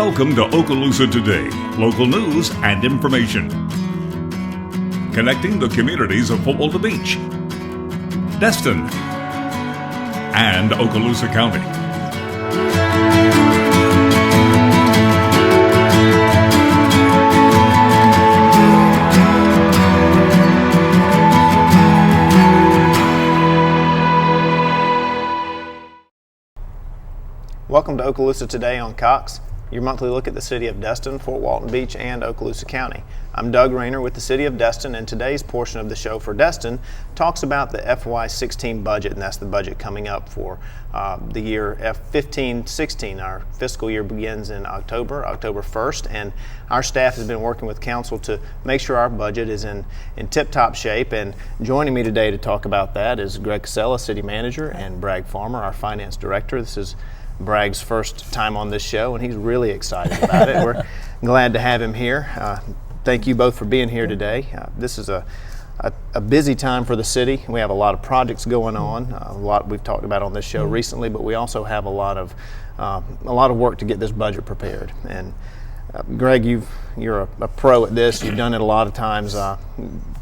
Welcome to Okaloosa Today, local news and information. Connecting the communities of Fort Walter Beach, Destin, and Okaloosa County. Welcome to Okaloosa Today on Cox, your monthly look at the city of Destin, Fort Walton Beach, and Okaloosa County. I'm Doug Rayner with the city of Destin, and today's portion of the show for Destin talks about the FY16 budget, and that's the budget coming up for the year F15-16. Our fiscal year begins in October 1st, and our staff has been working with council to make sure our budget is in tip-top shape. And joining me today to talk about that is Greg Kisela, city manager, and Bragg Farmer, our finance director. This is Bragg's first time on this show, and he's really excited about it. We're glad to have him here. Thank you both for being here today. This is a busy time for the city. We have a lot of projects going on, a lot we've talked about on this show recently, but we also have a lot of work to get this budget prepared. And Greg, you're a pro at this. You've done it a lot of times.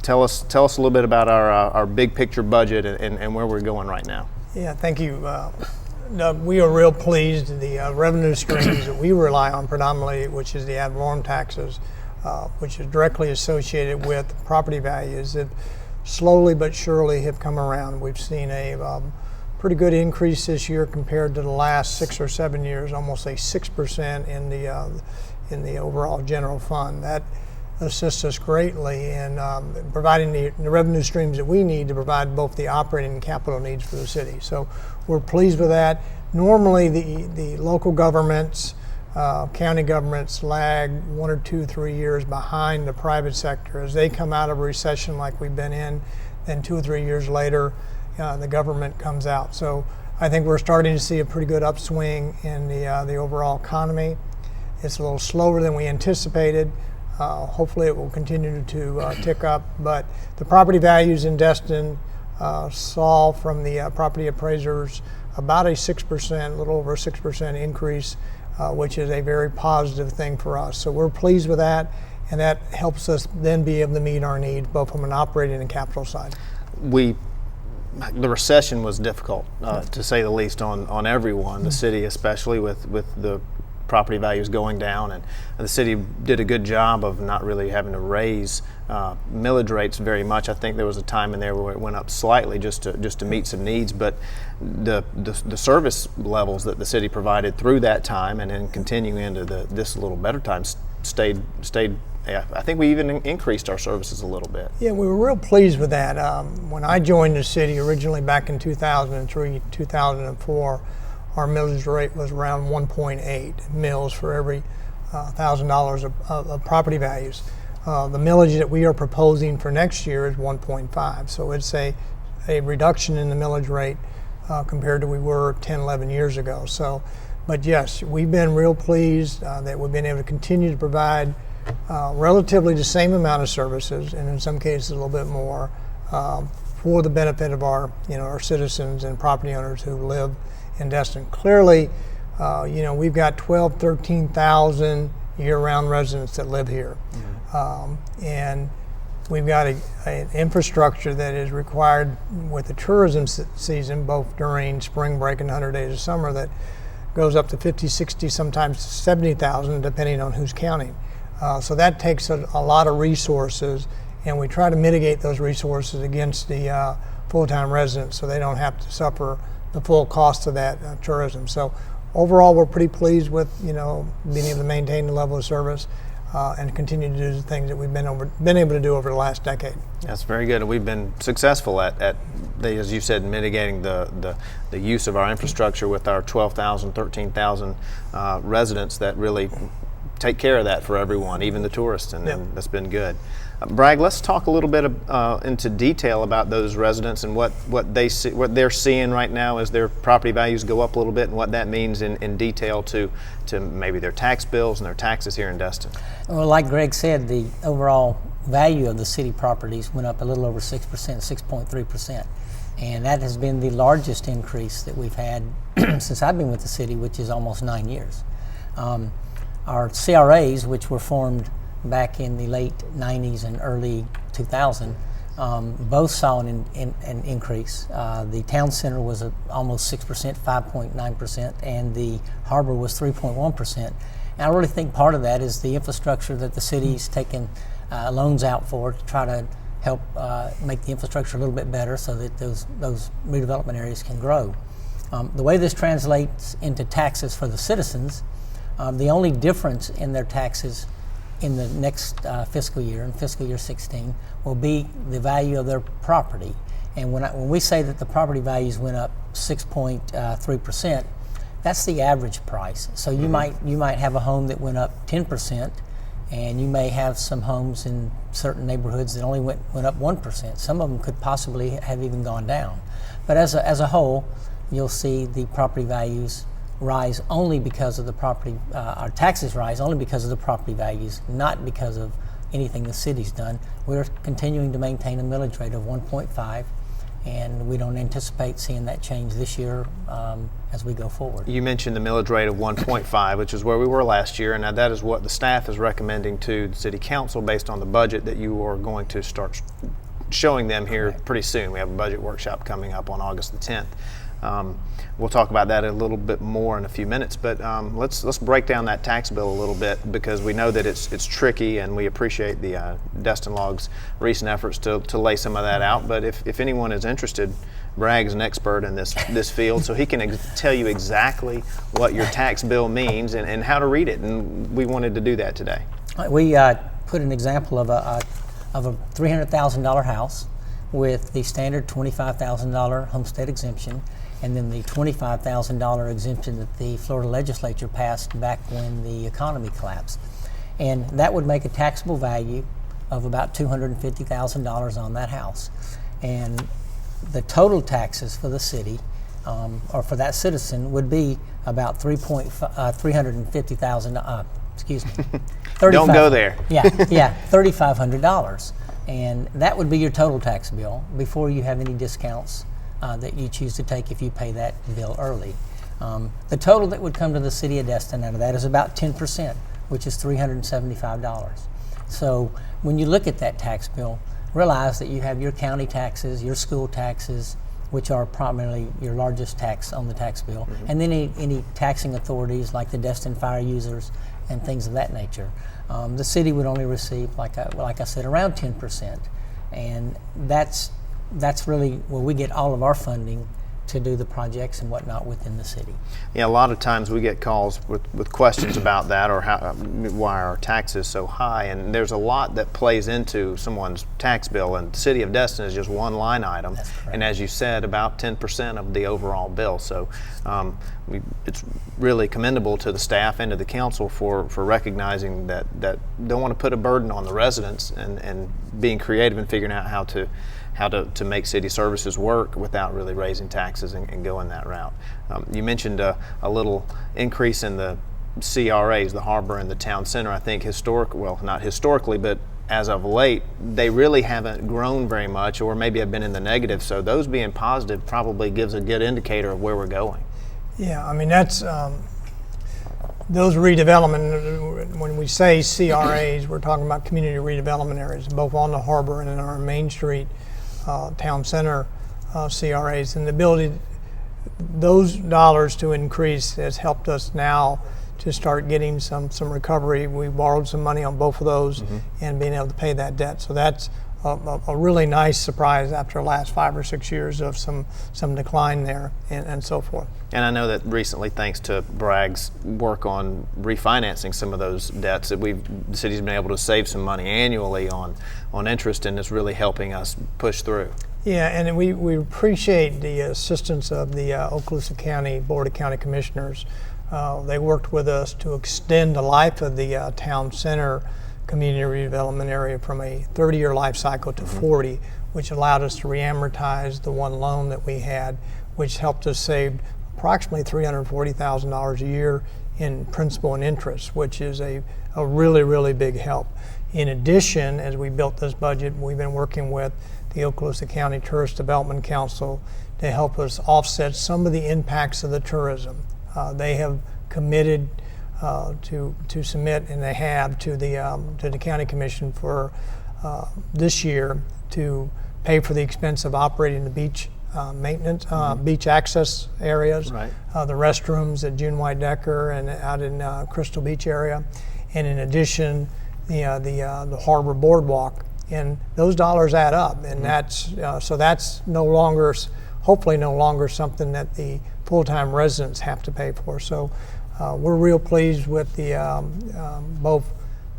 Tell us a little bit about our big picture budget and where we're going right now. Yeah, thank you. Doug, we are real pleased. The revenue streams that we rely on predominantly, which is the ad valorem taxes, which is directly associated with property values, that slowly but surely have come around. We've seen a pretty good increase this year compared to the last 6 or 7 years, almost a 6% in the overall general fund. That assists us greatly in providing the revenue streams that we need to provide both the operating and capital needs for the city. So we're pleased with that. Normally the local governments, county governments lag 1 or 2, 3 years behind the private sector. As they come out of a recession like we've been in, then 2 or 3 years later the government comes out. So I think we're starting to see a pretty good upswing in the overall economy. It's a little slower than we anticipated. Hopefully it will continue to tick up, but the property values in Destin saw from the property appraisers about a 6%, a little over a 6% increase, which is a very positive thing for us. So we're pleased with that, and that helps us then be able to meet our needs both from an operating and capital side. The recession was difficult, to say the least, on everyone, the city especially, with the property values going down, and the city did a good job of not really having to raise millage rates very much. I think there was a time in there where it went up slightly just to meet some needs, but the service levels that the city provided through that time and then continuing into this little better time stayed. I think we even increased our services a little bit. Yeah, we were real pleased with that. When I joined the city originally back in 2003, 2004, our millage rate was around 1.8 mills for every $1,000 of property values. The millage that we are proposing for next year is 1.5, so it's a reduction in the millage rate compared to we were 10, 11 years ago. So, but yes, we've been real pleased that we've been able to continue to provide relatively the same amount of services, and in some cases a little bit more, for the benefit of our citizens and property owners who live in Destin. Clearly, we've got 12,000, 13,000 year-round residents that live here. And we've got an infrastructure that is required with the tourism season, both during spring break and 100 days of summer, that goes up to 50, 60, sometimes 70,000, depending on who's counting. So that takes a lot of resources, and we try to mitigate those resources against the full-time residents so they don't have to suffer the full cost of that tourism. So overall, we're pretty pleased with being able to maintain the level of service and continue to do the things that we've been able to do over the last decade. That's very good. We've been successful at as you said, mitigating the use of our infrastructure with our 12,000, 13,000 residents that really take care of that for everyone, even the tourists, and that's been good. Bragg, let's talk a little bit into detail about those residents and what they're seeing right now as their property values go up a little bit, and what that means in detail to maybe their tax bills and their taxes here in Destin. Well, like Greg said, the overall value of the city properties went up a little over 6%, 6.3%. And that has been the largest increase that we've had since I've been with the city, which is almost 9 years. Our CRAs, which were formed back in the late 90s and early 2000, both saw an increase. The town center was almost 6%, 5.9%, and the harbor was 3.1%. And I really think part of that is the infrastructure that the city's taken loans out for to try to help make the infrastructure a little bit better so that those redevelopment areas can grow. The way this translates into taxes for the citizens, the only difference in their taxes in the next fiscal year, in fiscal year 16, will be the value of their property. And when we say that the property values went up 6.3%, that's the average price. So you might have a home that went up 10%, and you may have some homes in certain neighborhoods that only went up 1%. Some of them could possibly have even gone down. But as a whole, you'll see the property values rise only because of the property, our taxes rise only because of the property values, not because of anything the city's done. We're continuing to maintain a millage rate of 1.5, and we don't anticipate seeing that change this year as we go forward. You mentioned the millage rate of 1.5, which is where we were last year, and now that is what the staff is recommending to the City Council based on the budget that you are going to start showing them here pretty soon. We have a budget workshop coming up on August the 10th. We'll talk about that a little bit more in a few minutes, but let's break down that tax bill a little bit, because we know that it's tricky, and we appreciate the Destin Log's recent efforts to lay some of that out. But if anyone is interested, Bragg is an expert in this field, so he can tell you exactly what your tax bill means and how to read it, and we wanted to do that today. We put an example of a $300,000 house with the standard $25,000 homestead exemption, and then the $25,000 exemption that the Florida legislature passed back when the economy collapsed. And that would make a taxable value of about $250,000 on that house. And the total taxes for the city, or for that citizen, would be about $350,000, excuse me. Don't go there. Yeah, $3,500. And that would be your total tax bill before you have any discounts that you choose to take if you pay that bill early. The total that would come to the city of Destin out of that is about 10%, which is $375. So when you look at that tax bill, realize that you have your county taxes, your school taxes, which are primarily your largest tax on the tax bill, and then any taxing authorities like the Destin fire users and things of that nature. The city would only receive, like I said, around 10%, and that's really where we get all of our funding to do the projects and whatnot within the city. Yeah, a lot of times we get calls with questions about that, or why our tax is so high, and there's a lot that plays into someone's tax bill, and the city of Destin is just one line item, and as you said, about 10% of the overall bill. So it's really commendable to the staff and to the council for recognizing that don't want to put a burden on the residents, and being creative and figuring out how to make city services work without really raising taxes and going that route. You mentioned a little increase in the CRAs, the harbor and the town center. I think not historically, but as of late, they really haven't grown very much, or maybe have been in the negative. So those being positive probably gives a good indicator of where we're going. Yeah, I mean, that's those redevelopment, when we say CRAs, we're talking about community redevelopment areas, both on the harbor and in our Main Street town center CRAs, and the ability, those dollars to increase has helped us now to start getting some recovery. We borrowed some money on both of those and being able to pay that debt. So that's a really nice surprise after the last 5 or 6 years of some decline there and so forth. And I know that recently, thanks to Bragg's work on refinancing some of those debts, that the city's been able to save some money annually on interest, and it's really helping us push through. Yeah, and we appreciate the assistance of the Okaloosa County Board of County Commissioners. They worked with us to extend the life of the town center community redevelopment area from a 30-year life cycle to 40, which allowed us to reamortize the one loan that we had, which helped us save approximately $340,000 a year in principal and interest, which is a really, really big help. In addition, as we built this budget, we've been working with the Okaloosa County Tourist Development Council to help us offset some of the impacts of the tourism. They have committed to submit, and they have to the county commission for this year to pay for the expense of operating the beach maintenance, beach access areas, Right. The restrooms at June White Decker and out in Crystal Beach area, and in addition, the harbor boardwalk. And those dollars add up, and that's so that's no longer, hopefully no longer something that the full-time residents have to pay for. So we're real pleased with both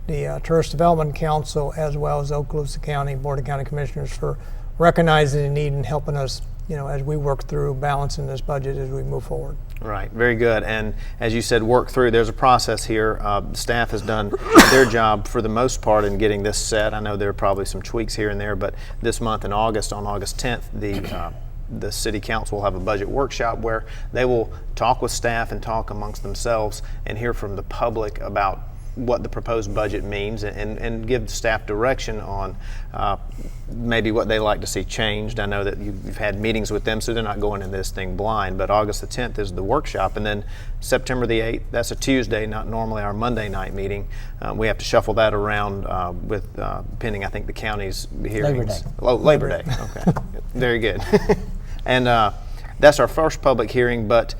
the Tourist Development Council as well as Okaloosa County Board of County Commissioners for recognizing the need and helping us, as we work through balancing this budget as we move forward. Right, very good. And as you said, work through, there's a process here. Staff has done their job for the most part in getting this set. I know there are probably some tweaks here and there, but this month in August, on August 10th, the City Council will have a budget workshop where they will talk with staff and talk amongst themselves and hear from the public about what the proposed budget means and give staff direction on maybe what they like to see changed. I know that you've had meetings with them, so they're not going into this thing blind, but August the 10th is the workshop, and then September the 8th, that's a Tuesday, not normally our Monday night meeting. We have to shuffle that around with pending, I think, the county's hearings. Labor Day. Okay, very good. And that's our first public hearing, but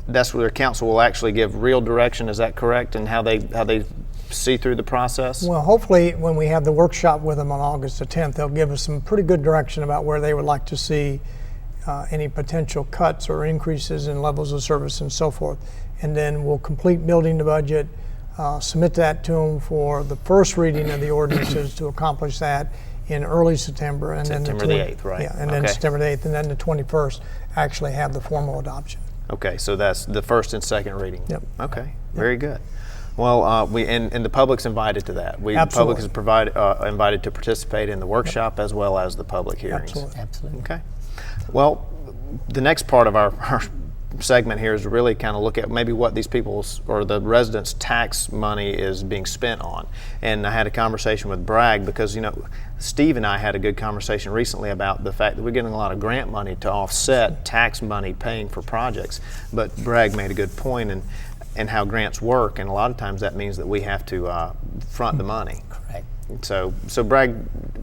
that's where the council will actually give real direction. Is that correct? And how they see through the process? Well, hopefully when we have the workshop with them on August the 10th, they'll give us some pretty good direction about where they would like to see any potential cuts or increases in levels of service and so forth. And then we'll complete building the budget, submit that to them for the first reading of the ordinances to accomplish that in early September. And September then the 8th, right? Yeah, and then September the 8th, and then the 21st actually have the formal adoption. Okay, so that's the first and second reading. Yep. Okay, very good. Well, we and the public's invited to that. The Absolutely. public is invited to participate in the workshop as well as the public hearings. Absolutely. Okay. Well, the next part of our segment here is to really kind of look at maybe what these people's or the residents' tax money is being spent on. And I had a conversation with Bragg because, Steve and I had a good conversation recently about the fact that we're getting a lot of grant money to offset tax money paying for projects. But Bragg made a good point in how grants work, and a lot of times that means that we have to front the money. Correct. So Bragg,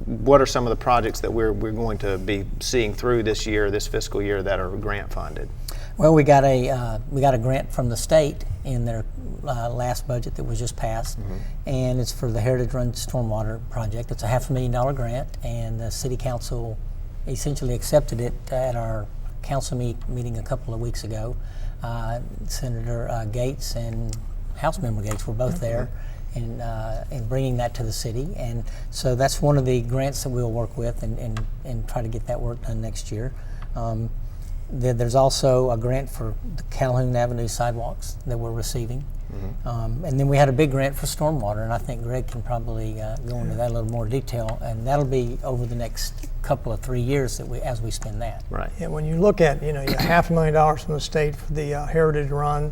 what are some of the projects that we're going to be seeing through this year, this fiscal year, that are grant funded? Well, we got a grant from the state in their last budget that was just passed, and it's for the Heritage Run Stormwater project. It's a $500,000 grant, and the City Council essentially accepted it at our council meeting a couple of weeks ago. Senator Gates and House Member Gates were both there in bringing that to the city, and so that's one of the grants that we'll work with and try to get that work done next year. There's also a grant for the Calhoun Avenue sidewalks that we're receiving. And then we had a big grant for stormwater, and I think Greg can probably go into that in a little more detail, and that'll be over the next couple of 3 years as we spend that. Right. Yeah, when you look at, you get $500,000 from the state for the Heritage Run,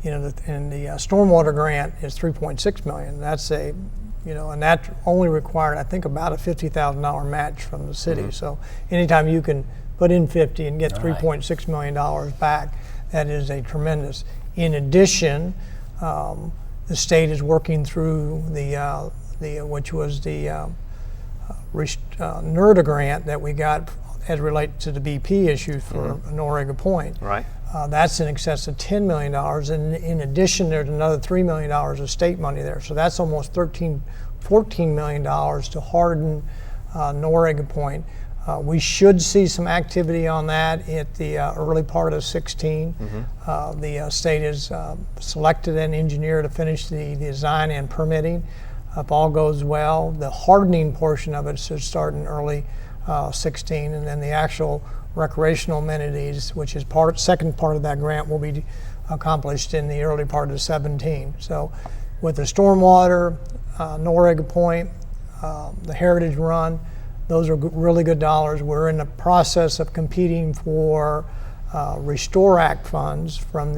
and the stormwater grant is $3.6 million. That's and that only required, I think, about a $50,000 match from the city. So anytime you can put in 50 and get $3.6 million back, that is a tremendous. In addition, the state is working through which was the NERDA grant that we got as relates to the BP issue for Noriega Point. Right. That's in excess of $10 million, and in addition, there's another $3 million of state money there. So that's almost $14 million to harden Noriega Point. We should see some activity on that at the early part of 16. The state has selected an engineer to finish the design and permitting. If all goes well, the hardening portion of it should start in early 16, and then the actual recreational amenities, which is second part of that grant, will be accomplished in the early part of 17. So with the stormwater, Noriega Point, the Heritage Run, those are really good dollars. We're in the process of competing for Restore Act funds from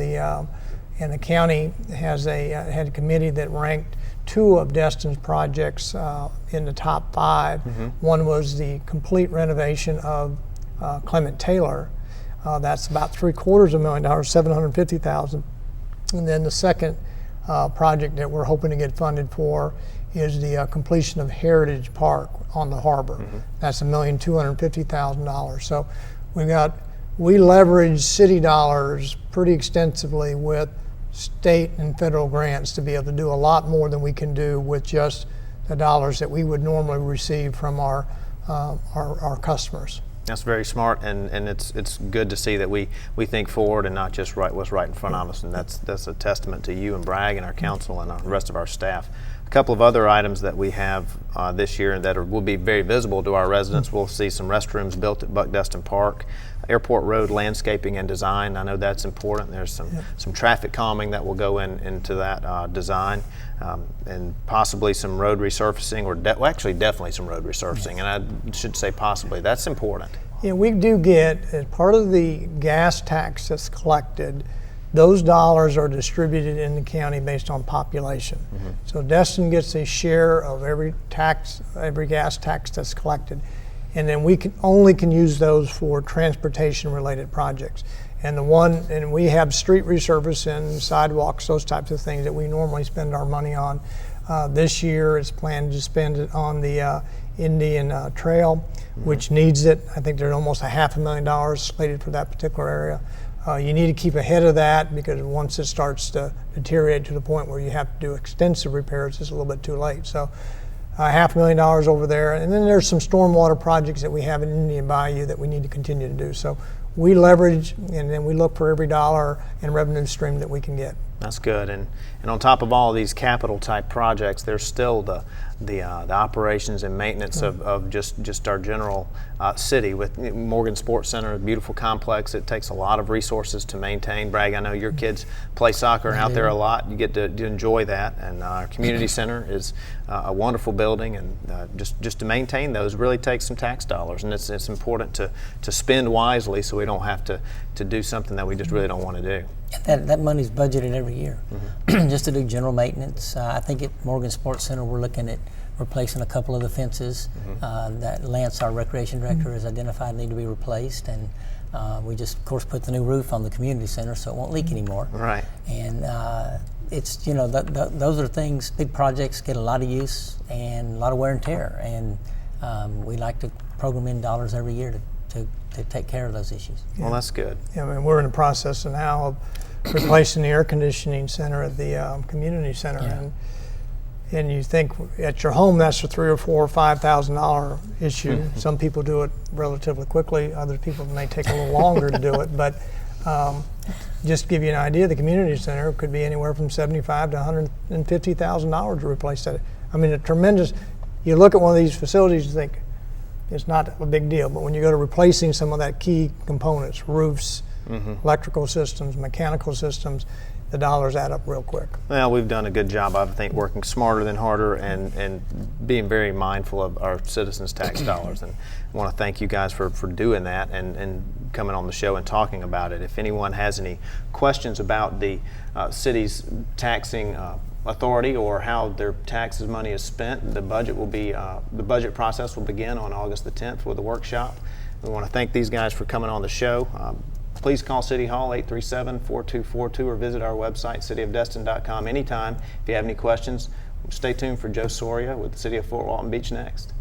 and the county has had a committee that ranked 2 of Destin's projects in the top 5. One was the complete renovation of Clement Taylor. That's about $750,000. And then the second project that we're hoping to get funded for is the completion of Heritage Park on the harbor. That's $1,250,000. So we leverage city dollars pretty extensively with state and federal grants to be able to do a lot more than we can do with just the dollars that we would normally receive from our customers. That's very smart, and it's good to see that we think forward and not just what's right in front of us, and that's a testament to you and Bragg and our council and the rest of our staff. A couple of other items that we have this year that will be very visible to our residents. We'll see some restrooms built at Destin Park, Airport Road landscaping and design. I know that's important. There's some traffic calming that will go into that design, and possibly some road resurfacing, or definitely some road resurfacing. And I should say possibly. That's important. Yeah, we do get, as part of the gas tax that's collected, those dollars are distributed in the county based on population. So Destin gets a share of every gas tax that's collected, and then we can use those for transportation related projects. And we have street resurfacing, sidewalks, those types of things that we normally spend our money on. This year it's planned to spend it on the Indian Trail, which needs it. I think there's almost $500,000 slated for that particular area. You need to keep ahead of that, because once it starts to deteriorate to the point where you have to do extensive repairs, it's a little bit too late. So $500,000 over there. And then there's some stormwater projects that we have in Indian Bayou that we need to continue to do. So we leverage, and then we look for every dollar in revenue stream that we can get. That's good. And on top of all of these capital type projects, there's still the operations and maintenance of just our general city. With Morgan Sports Center, a beautiful complex, it takes a lot of resources to maintain. Bragg, I know your kids play soccer out there a lot. You get to enjoy that. And our community center is a wonderful building, and just to maintain those really takes some tax dollars. And it's important to spend wisely, so we don't have to do something that we just really don't want to do. That money's budgeted every year, just to do general maintenance. I think at Morgan Sports Center we're looking at replacing a couple of the fences that Lance, our recreation director, has identified need to be replaced, and we just, of course, put the new roof on the community center so it won't leak anymore. Right. And it's, those are things, big projects get a lot of use and a lot of wear and tear, and we like to program in dollars every year to take care of those issues. Well, that's good. Yeah, I mean, we're in the process now of replacing the air conditioning center at the community center, and you think at your home that's a $3,000 or $4,000 or $5,000 issue. Some people do it relatively quickly. Other people may take a little longer to do it. But just to give you an idea, the community center could be anywhere from $75,000 to $150,000 to replace that. I mean, a tremendous. You look at one of these facilities, you think it's not a big deal, but when you go to replacing some of that key components, roofs, electrical systems, mechanical systems, the dollars add up real quick. Well, we've done a good job, I think, working smarter than harder, and being very mindful of our citizens' tax dollars. And I want to thank you guys for doing that and coming on the show and talking about it. If anyone has any questions about the city's taxing authority or how their taxes money is spent, the budget process will begin on August the 10th with a workshop. We want to thank these guys for coming on the show. Please call City Hall 837-4242 or visit our website cityofdestin.com anytime if you have any questions. Stay tuned for Joe Soria with the City of Fort Walton Beach next.